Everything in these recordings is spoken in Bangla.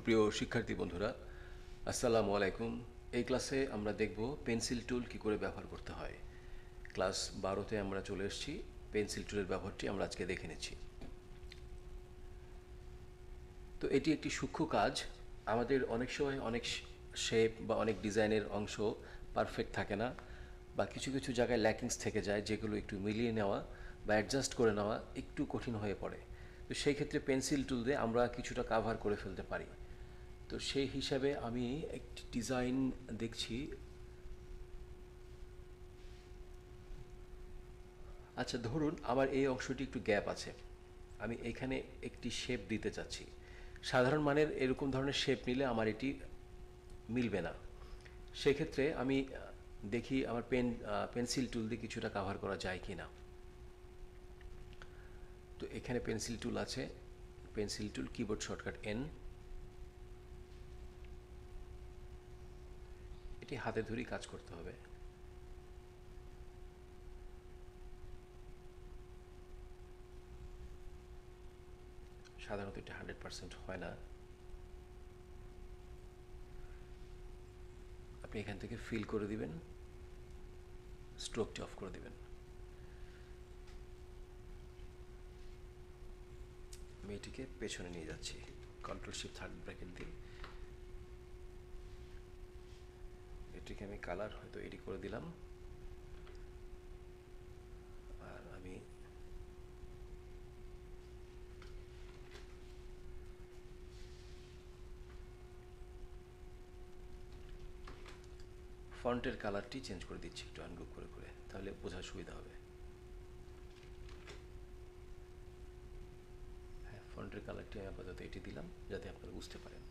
সুপ্রিয় শিক্ষার্থী বন্ধুরা, আসসালামু আলাইকুম। এই ক্লাসে আমরা দেখব পেন্সিল টুল কি করে ব্যবহার করতে হয়। ক্লাস 12তে আমরা চলে এসেছি। পেন্সিল টুলের ব্যবহারটি আমরা আজকে দেখে নিচ্ছি। তো এটি একটি সূক্ষ্ম কাজ। আমাদের অনেক সময় অনেক শেপ বা অনেক ডিজাইনের অংশ পারফেক্ট থাকে না, বা কিছু কিছু জায়গায় ল্যাকিংস থেকে যায়, যেগুলো একটু মিলিয়ে নেওয়া বা অ্যাডজাস্ট করে নেওয়া একটু কঠিন হয়ে পড়ে। তো সেই ক্ষেত্রে পেন্সিল টুল দিয়ে আমরা কিছুটা কাভার করে ফেলতে পারি। তো সেই হিসাবে আমি একটি ডিজাইন দেখছি। আচ্ছা, ধরুন আমার এই অংশটি একটু গ্যাপ আছে, আমি এখানে একটি শেপ দিতে চাচ্ছি। সাধারণ মানের এরকম ধরনের শেপ নিলে আমার এটি মিলবে না। সেক্ষেত্রে আমি দেখি আমার পেন্সিল টুল দিয়ে কিছুটা কাভার করা যায় কি না। তো এখানে পেন্সিল টুল আছে, পেন্সিল টুল, কিবোর্ড শর্টকাট এন। এটি হাতে ধরেই কাজ করতে হবে। সাধারণত এটা 100% হয় না। আপনি এখান থেকে ফিল করে দিবেন, স্ট্রোকটি অফ করে দিবেন। আমি এটিকে পেছনে নিয়ে যাচ্ছি, কন্ট্রোল শিফট থার্ড ব্র্যাকেট দিয়ে। এটিকে আমি কালার হয়তো এডি করে দিলাম, আর আমি ফন্টের কালারটি চেঞ্জ করে দিচ্ছি একটু আনগ্রুপ করে করে, তাহলে বোঝার সুবিধা হবে। হ্যাঁ, ফন্টের কালারটি আমি আপাতত এটি দিলাম যাতে আপনারা বুঝতে পারেন।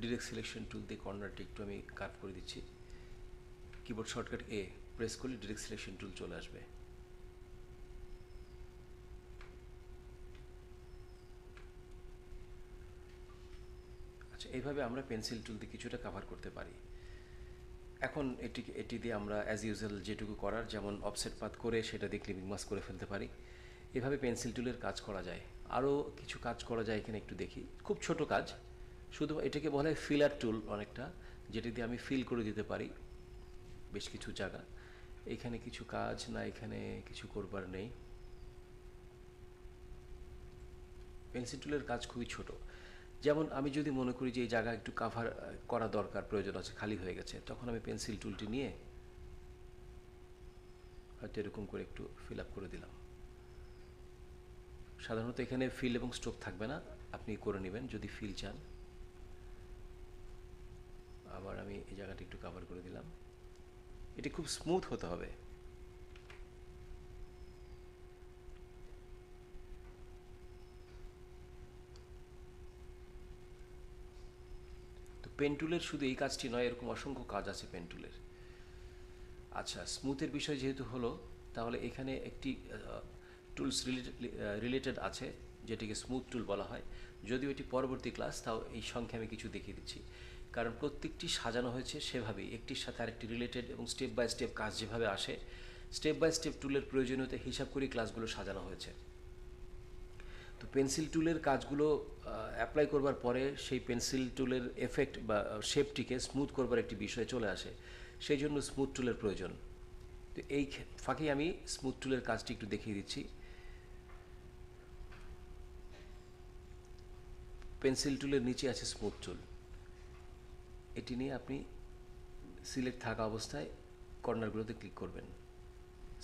ডিরেক্ট সিলেকশন টুল দিয়ে কর্নারটি একটু আমি কার্ভ করে দিচ্ছি। কিবোর্ড শর্টকাট এ প্রেস করলে ডিরেক্ট সিলেকশন টুল চলে আসবে। আচ্ছা, এইভাবে আমরা পেন্সিল টুল দিয়ে কিছুটা কাভার করতে পারি। এখন এটি দিয়ে আমরা অ্যাজ ইউজুয়াল যেটুকু করার, যেমন অফসেট পাথ করে সেটা দিয়ে ক্লিপিং মাস্ক করে ফেলতে পারি। এভাবে পেন্সিল টুলের কাজ করা যায়। আরও কিছু কাজ করা যায়, এখানে একটু দেখি। খুব ছোট কাজ, শুধু এটাকে বলা হয় ফিলার টুল অনেকটা, যেটি দিয়ে আমি ফিল করে দিতে পারি বেশ কিছু জায়গা। এখানে কিছু কাজ না, এখানে কিছু করবার নেই। পেন্সিল টুলের কাজ খুবই ছোট। যেমন আমি যদি মনে করি যে এই জায়গা একটু কাভার করা দরকার, প্রয়োজন আছে, খালি হয়ে গেছে, তখন আমি পেন্সিল টুলটি নিয়ে হয়তো এরকম করে একটু ফিল আপ করে দিলাম। সাধারণত এখানে ফিল এবং স্ট্রোক থাকবে না, আপনি করে নেবেন যদি ফিল চান। আবার আমি এই জায়গাটা একটু কাভার করে দিলাম। এটি খুব স্মুথ হতে হবে। তো পেন টুলের শুধু এই কাজটি নয়, এরকম অসংখ্য কাজ আছে পেন টুলের। আচ্ছা, স্মুথের বিষয় যেহেতু হলো, তাহলে এখানে একটি টুলস রিলেটেড আছে যেটিকে স্মুথ টুল বলা হয়। যদিও এটি পরবর্তী ক্লাস, তাও এই সংখ্যা আমি কিছু দেখিয়ে দিচ্ছি, কারণ প্রত্যেকটি সাজানো হয়েছে সেভাবেই, একটির সাথে আরেকটি রিলেটেড, এবং স্টেপ বাই স্টেপ কাজ যেভাবে আসে, স্টেপ বাই স্টেপ টুলের প্রয়োজনীয়তা হিসাব করে ক্লাসগুলো সাজানো হয়েছে। তো পেন্সিল টুলের কাজগুলো অ্যাপ্লাই করবার পরে সেই পেন্সিল টুলের এফেক্ট বা শেপটিকে স্মুথ করবার একটি বিষয় চলে আসে, সেই জন্য স্মুথ টুলের প্রয়োজন। তো এই ফাঁকে আমি স্মুথ টুলের কাজটি একটু দেখিয়ে দিচ্ছি। পেন্সিল টুলের নিচে আছে স্মুথ টুল, এটি নিয়ে আপনি সিলেক্ট থাকা অবস্থায় কর্নারগুলোতে ক্লিক করবেন,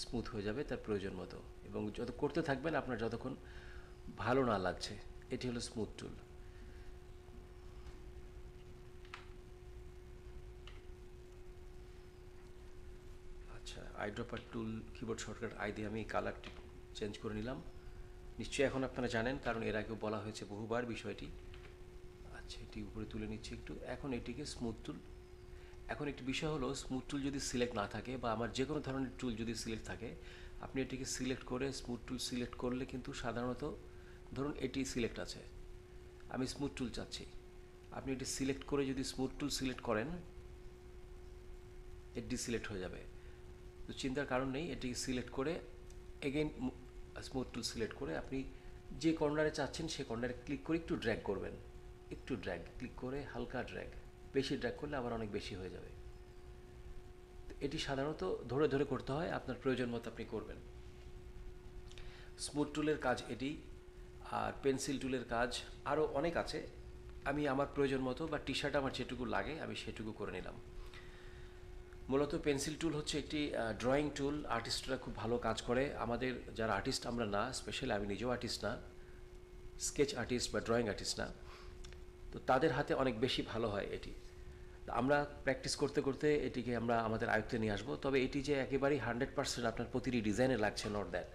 স্মুথ হয়ে যাবে তার প্রয়োজন মতো, এবং যত করতে থাকবেন আপনার যতক্ষণ ভালো না লাগছে। এটি হলো স্মুথ টুল। আচ্ছা, eyedropper tool, keyboard shortcut I দিয়ে আমি কালারটি চেঞ্জ করে নিলাম। নিশ্চয়ই এখন আপনারা জানেন, কারণ এর আগেও বলা হয়েছে বহুবার বিষয়টি। আচ্ছা, এটি উপরে তুলে নিচ্ছি একটু। এখন এটিকে স্মুথ টুল। এখন একটি বিষয় হলো, স্মুথ টুল যদি সিলেক্ট না থাকে, বা আমার যে কোনো ধরনের টুল যদি সিলেক্ট থাকে, আপনি এটিকে সিলেক্ট করে স্মুথ টুল সিলেক্ট করলে কিন্তু সাধারণত, ধরুন এটি সিলেক্ট আছে, আমি স্মুথ টুল চাচ্ছি, আপনি এটি সিলেক্ট করে যদি স্মুথ টুল সিলেক্ট করেন, এটি ডিসিলেক্ট হয়ে যাবে। তো চিন্তার কারণ নেই, এটি সিলেক্ট করে এগেইন স্মুথ টুল সিলেক্ট করে আপনি যে কর্নারে চাচ্ছেন সে কর্নারে ক্লিক করে একটু ড্র্যাগ করবেন, একটু ড্র্যাগ, ক্লিক করে হালকা ড্র্যাগ, বেশি ড্র্যাগ করলে আবার অনেক বেশি হয়ে যাবে। এটি সাধারণত ধরে ধরে করতে হয়, আপনার প্রয়োজন মতো আপনি করবেন। স্মুথ টুলের কাজ এটি। আর পেন্সিল টুলের কাজ আরও অনেক আছে, আমি আমার প্রয়োজন মতো বা টি শার্ট আমার যেটুকু লাগে আমি সেটুকু করে নিলাম। মূলত পেন্সিল টুল হচ্ছে একটি ড্রয়িং টুল, আর্টিস্টরা খুব ভালো কাজ করে। আমাদের যারা আর্টিস্ট আমরা না, স্পেশালি আমি নিজেও আর্টিস্ট না, স্কেচ আর্টিস্ট বা ড্রয়িং আর্টিস্ট না, তো তাদের হাতে অনেক বেশি ভালো হয় এটি। আমরা প্র্যাকটিস করতে করতে এটিকে আমরা আমাদের আয়ত্তে নিয়ে আসবো। তবে এটি যে একেবারেই 100% আপনার প্রতিটি ডিজাইনে লাগছে নট দ্যাট,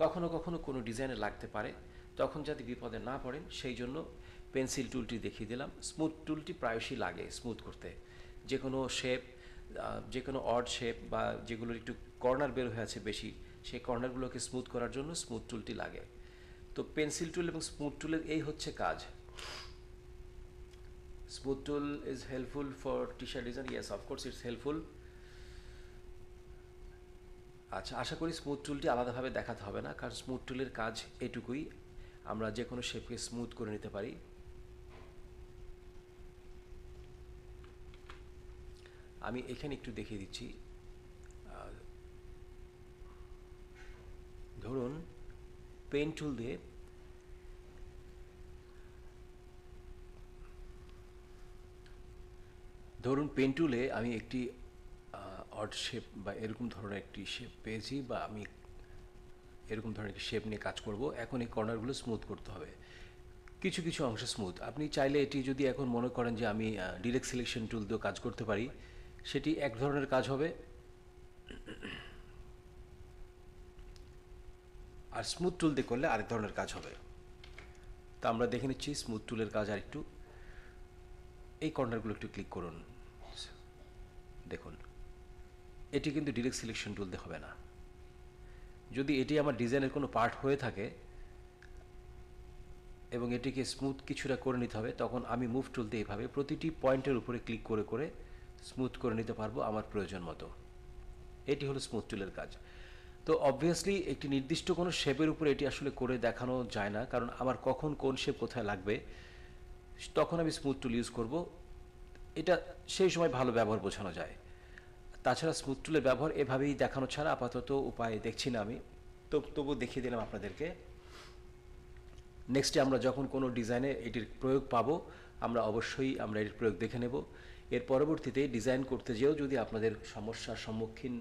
কখনো কখনো কোনো ডিজাইনে লাগতে পারে, তখন যাতে বিপদে না পড়েন সেই জন্য পেন্সিল টুলটি দেখিয়ে দিলাম। স্মুথ টুলটি প্রায়শই লাগে স্মুথ করতে, যে কোনো শেপ, যে কোনো অড শেপ বা যেগুলোর একটু কর্নার বের হয়ে আছে বেশি, সেই কর্নারগুলোকে স্মুথ করার জন্য স্মুথ টুলটি লাগে। তো পেন্সিল টুল এবং স্মুথ টুলের এই হচ্ছে কাজ। Smooth tool is helpful for t-shirt design. Yes, of course it's helpful. আচ্ছা, আশা করি স্মুথ টুলটি আলাদাভাবে দেখাতে হবে না, কারণ স্মুথ টুলের কাজ এটুকুই, আমরা যে কোনো শেপকে স্মুথ করে নিতে পারি। আমি এখানে একটু দেখিয়ে দিচ্ছি। ধরুন পেন টুল দিয়ে পেন টুলে আমি একটি অড শেপ বা এরকম ধরনের একটি শেপ পেয়েছি, বা আমি এরকম ধরনের একটি শেপ নিয়ে কাজ করব। এখন এই কর্নারগুলো স্মুথ করতে হবে, কিছু কিছু অংশ স্মুথ। আপনি চাইলে এটি যদি এখন মনে করেন যে আমি ডিরেক্ট সিলেকশন টুল দিয়েও কাজ করতে পারি, সেটি এক ধরনের কাজ হবে, আর স্মুথ টুল দিয়ে করলে আরেক ধরনের কাজ হবে। তা আমরা দেখে নিচ্ছি স্মুথ টুলের কাজ। আর একটু এই কর্নারগুলো একটু ক্লিক করুন, দেখুন এটি কিন্তু ডিরেক্ট সিলেকশন টুল দিয়ে হবে না। যদি এটি আমার ডিজাইনের কোনো পার্ট হয়ে থাকে এবং এটিকে স্মুথ কিছুটা করে নিতে হবে, তখন আমি মুভ টুল দিয়ে এইভাবে প্রতিটি পয়েন্টের উপরে ক্লিক করে করে স্মুথ করে নিতে পারবো আমার প্রয়োজন মতো। এটি হলো স্মুথ টুলের কাজ। তো অবভিয়াসলি একটি নির্দিষ্ট কোনো শেপের উপরে এটি আসলে করে দেখানো যায় না, কারণ আমার কখন কোন শেপ কোথায় লাগবে তখন আমি স্মুথ টুল ইউজ করব, এটা সেই সময় ভালো ব্যবহার বোঝানো যায়। তাছাড়া স্মুথ টুলের ব্যবহার এভাবেই দেখানো ছাড়া আপাতত উপায় দেখছি না আমি, তো তবু দেখিয়ে দিলাম আপনাদেরকে। নেক্সটে আমরা যখন কোনো ডিজাইনে এটির প্রয়োগ পাবো, আমরা অবশ্যই এটির প্রয়োগ দেখে নেব। এর পরবর্তীতে ডিজাইন করতে যেও যদি আপনাদের সমস্যার সম্মুখীন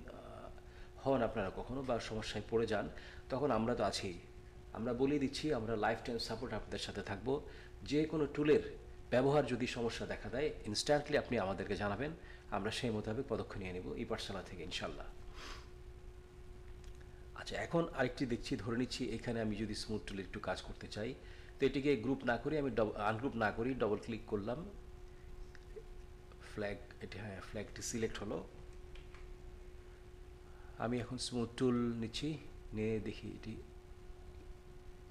হন আপনারা কখনো বা সমস্যায় পড়ে যান, তখন আমরা তো আছেই, আমরা বলিয়ে দিচ্ছি, আমরা লাইফ টাইম সাপোর্ট আপনাদের সাথে থাকবো। যে কোনো টুলের ব্যবহার যদি সমস্যা দেখা দেয় ইনস্ট্যান্টলি আপনি আমাদেরকে জানাবেন, আমরা সেই মোতাবেক পদক্ষেপ নিয়ে নেব এই পাঠশালা থেকে ইনশাল্লাহ। আচ্ছা, এখন আরেকটি দেখছি, ধরে নিচ্ছি এখানে আমি যদি স্মুথ টুলে একটু কাজ করতে চাই, তো এটিকে গ্রুপ না করি, আমি আনগ্রুপ না করি, ডবল ক্লিক করলাম, ফ্ল্যাগ, এটি হ্যাঁ ফ্ল্যাগটি সিলেক্ট হলো। আমি এখন স্মুথ টুল নিচ্ছি, নিয়ে দেখি এটি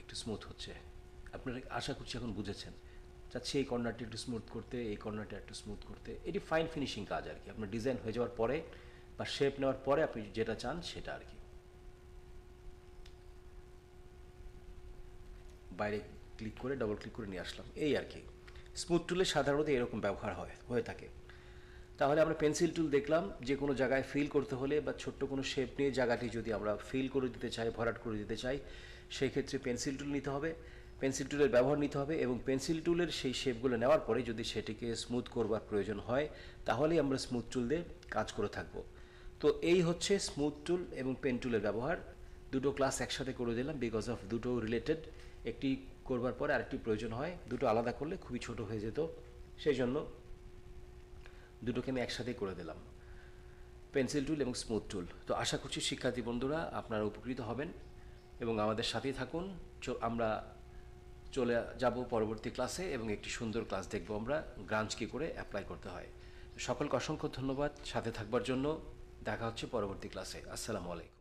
একটু স্মুথ হচ্ছে। আপনারা আশা করছি এখন বুঝেছেন, চাচ্ছি এই কর্নারটি একটু স্মুথ করতে, এই কর্নারটা একটু স্মুথ করতে। এটি ফাইন ফিনিশিং কাজ আর কি, আপনার ডিজাইন হয়ে যাওয়ার পরে বা শেপ নেওয়ার পরে আপনি যেটা চান সেটা আর কি। বাইরে ক্লিক করে ডবল ক্লিক করে নিয়ে আসলাম, এই আর কি। স্মুথ টুলে সাধারণত এরকম ব্যবহার হয়ে থাকে। তাহলে আমরা পেন্সিল টুল দেখলাম, যে কোনো জায়গায় ফিল করতে হলে বা ছোট্ট কোনো শেপ নিয়ে জায়গাটি যদি আমরা ফিল করে দিতে চাই, ভরাট করে দিতে চাই, সেই ক্ষেত্রে পেন্সিল টুল নিতে হবে, পেন্সিল টুলের ব্যবহার নিতে হবে, এবং পেন্সিল টুলের সেই শেপগুলো নেওয়ার পরে যদি সেটিকে স্মুথ করবার প্রয়োজন হয় তাহলেই আমরা স্মুথ টুল দিয়ে কাজ করে থাকবো। তো এই হচ্ছে স্মুথ টুল এবং পেন টুলের ব্যবহার। দুটো ক্লাস একসাথে করে দিলাম বিকজ অফ দুটো রিলেটেড, একটি করবার পরে আরেকটি প্রয়োজন হয়, দুটো আলাদা করলে খুবই ছোট হয়ে যেত, সেই জন্য দুটোকে আমি একসাথেই করে দিলাম, পেন্সিল টুল এবং স্মুথ টুল। তো আশা করছি শিক্ষার্থী বন্ধুরা আপনারা উপকৃত হবেন এবং আমাদের সাথেই থাকুন। আমরা চলে যাব পরবর্তী ক্লাসে এবং একটি সুন্দর ক্লাস দেখব আমরা গ্রাঞ্জ কী করে অ্যাপ্লাই করতে হয়। সকলকে অসংখ্য ধন্যবাদ সাথে থাকবার জন্য। দেখা হচ্ছে পরবর্তী ক্লাসে। আসসালামু আলাইকুম।